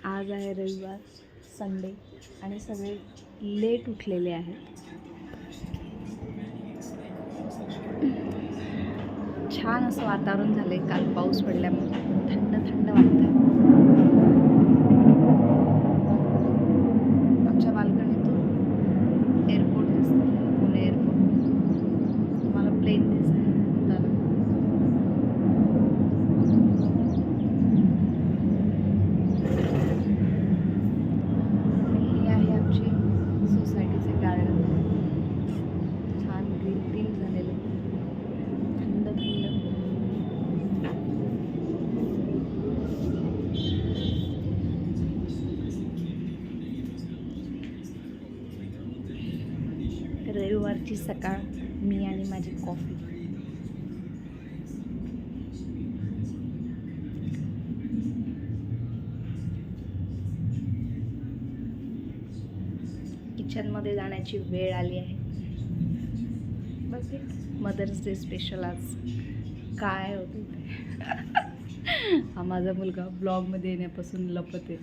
आज आहे रविवार, संडे आणि सगळे लेट उठलेले आहेत. छान असं वातावरण झालंय. काल पाऊस पडल्यामुळे थंड थंड वाटतंय. आमच्या बाल्कनीतून एअरपोर्ट दिसतं, पुणे एअरपोर्ट. तुम्हाला प्लेन दिसते उडताना. हे आहे आमची सोसायटीचे गार्डन. छान ग्रीन ग्रीन झालेले, थंड थंड. रविवारची सकाळ, मी आणि माझी कॉफी. किचनमध्ये जाण्याची वेळ आली आहे. बघ, मदर्स डे स्पेशल आज काय होते ते. हा माझा मुलगा ब्लॉगमध्ये येण्यापासून लपते.